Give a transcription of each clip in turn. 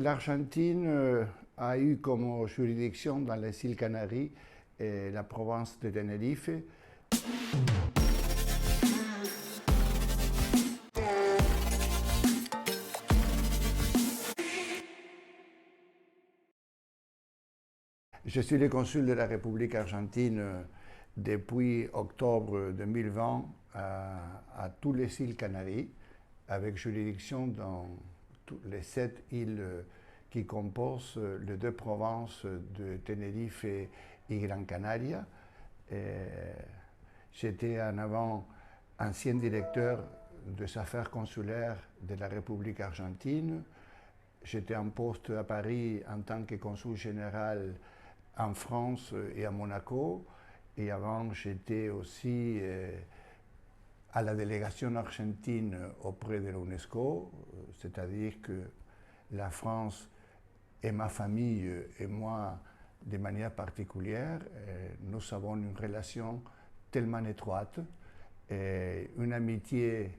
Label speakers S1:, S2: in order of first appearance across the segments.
S1: L'Argentine a eu comme juridiction dans les îles Canaries la province de Tenerife. Je suis le consul de la République argentine depuis octobre 2020 à toutes les îles Canaries, avec juridiction dans les 7 îles qui composent les deux provinces de Tenerife et Gran Canaria. J'étais en avant ancien directeur des affaires consulaires de la République argentine. J'étais en poste à Paris en tant que consul général en France et à Monaco. Et avant, j'étais aussi à la délégation argentine auprès de l'UNESCO, c'est-à-dire que la France et ma famille et moi, de manière particulière, nous avons une relation tellement étroite, une amitié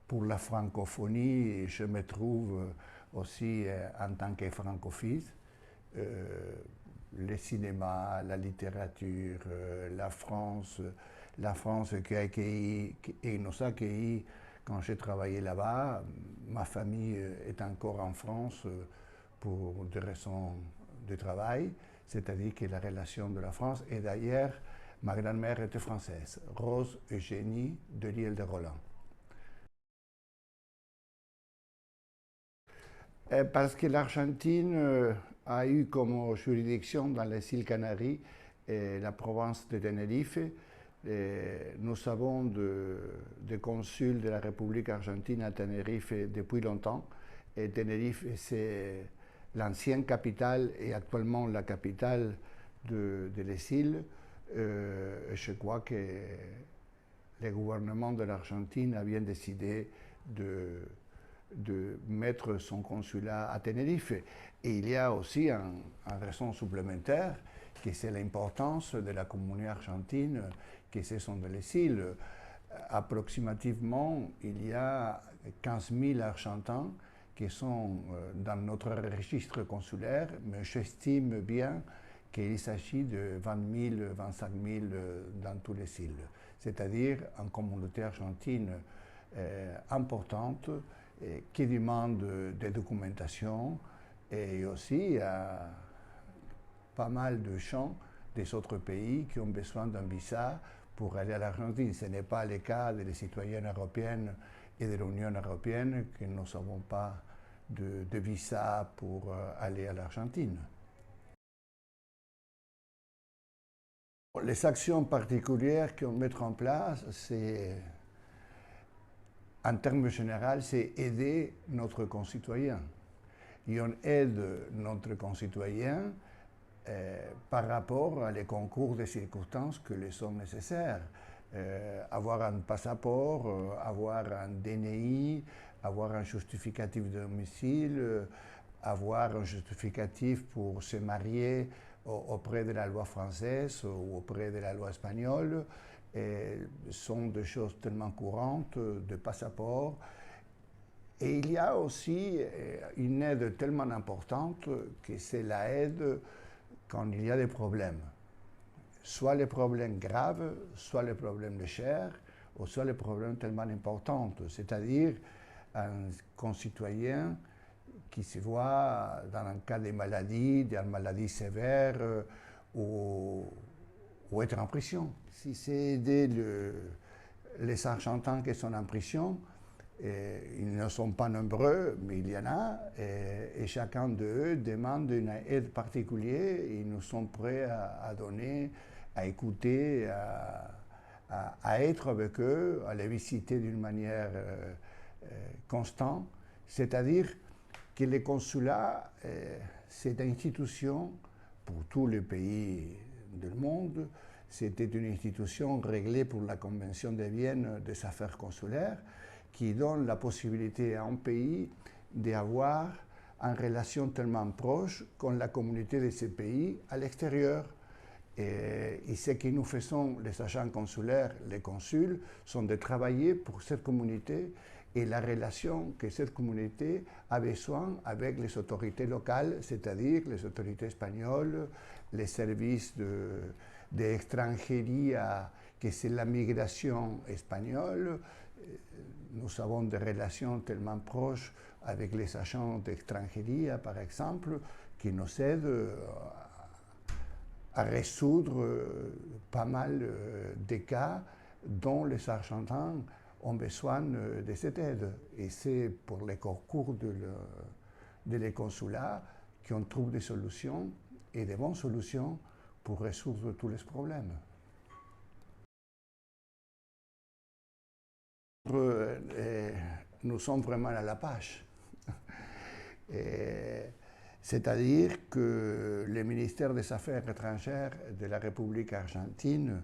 S1: pour la francophonie, et je me trouve aussi en tant que francophile. Le cinéma, la littérature, la France qui nous a accueillis quand j'ai travaillé là-bas. Ma famille est encore en France pour des raisons de travail, c'est-à-dire que la relation de la France, et d'ailleurs, ma grand-mère était française, Rose Eugénie de l'île de Roland. Parce que l'Argentine a eu comme juridiction dans les îles Canaries la province de Tenerife. Nous avons des consuls de la République argentine à Tenerife depuis longtemps. Et Tenerife, c'est l'ancienne capitale et actuellement la capitale de les îles. Je crois que le gouvernement de l'Argentine a bien décidé de mettre son consulat à Tenerife. Et il y a aussi une raison supplémentaire, que c'est l'importance de la communauté argentine, que ce sont les îles. Approximativement, il y a 15 000 Argentins qui sont dans notre registre consulaire, mais j'estime bien qu'il s'agit de 20 000, 25 000 dans toutes les îles. C'est-à-dire une communauté argentine importante, qui demande des documentations et aussi pas mal de gens des autres pays qui ont besoin d'un visa pour aller à l'Argentine. Ce n'est pas le cas des citoyens européens et de l'Union européenne que nous n'avons pas de visa pour aller à l'Argentine. Les actions particulières qu'on met en place, c'est en termes généraux, c'est aider notre concitoyen. Et on aide notre concitoyen par rapport à les concours de circonstances que les sont nécessaires. Avoir un passeport, avoir un DNI, avoir un justificatif de domicile, avoir un justificatif pour se marier auprès de la loi française ou auprès de la loi espagnole. Sont des choses tellement courantes, de passeports. Et il y a aussi une aide tellement importante que c'est l'aide quand il y a des problèmes. Soit les problèmes graves, soit les problèmes légers, ou soit les problèmes tellement importants. C'est-à-dire un concitoyen qui se voit dans un cas de maladie, d'une maladie sévère, ou être en prison. Si c'est aider les Argentins qui sont en prison, ils ne sont pas nombreux, mais il y en a, et chacun d'eux demande une aide particulière, et nous sommes prêts à donner, à écouter, à être avec eux, à les visiter d'une manière constante. C'est-à-dire que le consulat, c'est une institution pour tous les pays du monde. C'était une institution réglée pour la Convention de Vienne des affaires consulaires qui donne la possibilité à un pays d'avoir une relation tellement proche avec la communauté de ce pays à l'extérieur. Et ce que nous faisons, les agents consulaires, les consuls, sont de travailler pour cette communauté et la relation que cette communauté a besoin avec les autorités locales, c'est-à-dire les autorités espagnoles, les services d'extranjerie, que c'est la migration espagnole. Nous avons des relations tellement proches avec les agents d'extranjerie, par exemple, qui nous aident à résoudre pas mal de cas dont les Argentins ont besoin de cette aide. Et c'est pour les concours les consulats qu'on trouve des solutions et des bonnes solutions pour résoudre tous les problèmes. Nous sommes vraiment à la page. C'est-à-dire que le ministère des Affaires étrangères de la République argentine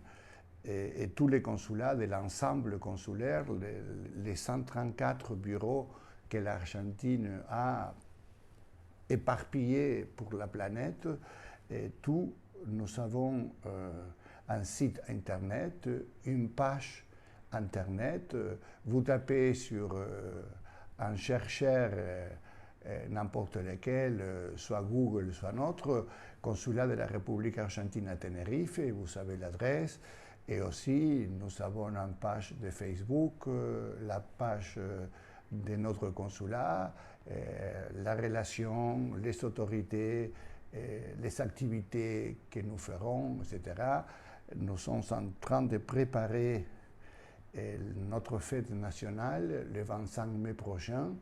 S1: et tous les consulats de l'ensemble consulaire, les 134 bureaux que l'Argentine a éparpillés pour la planète, tous nous avons un site internet, une page internet. Vous tapez sur un chercheur n'importe lequel, soit Google, soit notre consulat de la République argentine à Tenerife, vous savez l'adresse. Et aussi, nous avons une page de Facebook, la page de notre consulat, la relation, les autorités, les activités que nous ferons, etc. Nous sommes en train de préparer notre fête nationale le 25 mai prochain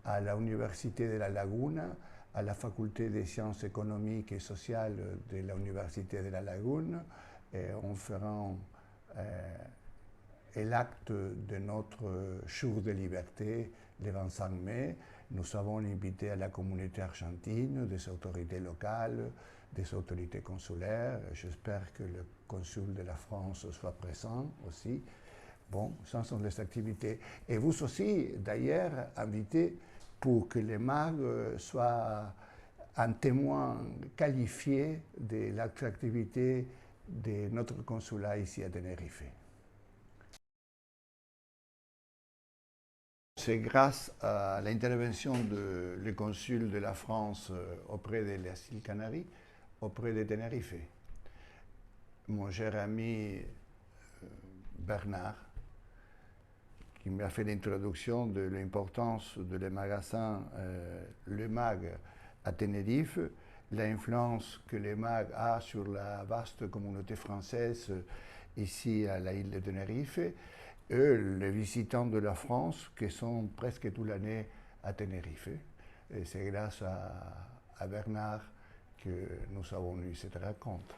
S1: à l'Université de la Laguna, à la Faculté des sciences économiques et sociales de l'Université de la Laguna. On fera l'acte de notre jour de liberté le 25 mai. Nous avons invité à la communauté argentine, des autorités locales, des autorités consulaires. J'espère que le consul de la France soit présent aussi. Bon, ça sont les activités. Et vous aussi, d'ailleurs, invitez pour que les MAG soient un témoin qualifié de l'attractivité de notre consulat ici à Tenerife. C'est grâce à l'intervention du consul de la France auprès de les îles Canaries, auprès de Tenerife. Mon cher ami Bernard, qui m'a fait l'introduction de l'importance de le magasin Le Mag à Tenerife, l'influence que le Mag a sur la vaste communauté française ici à l'île de Tenerife, et les visitants de la France qui sont presque toute l'année à Tenerife. Et c'est grâce à Bernard que nous avons eu cette rencontre.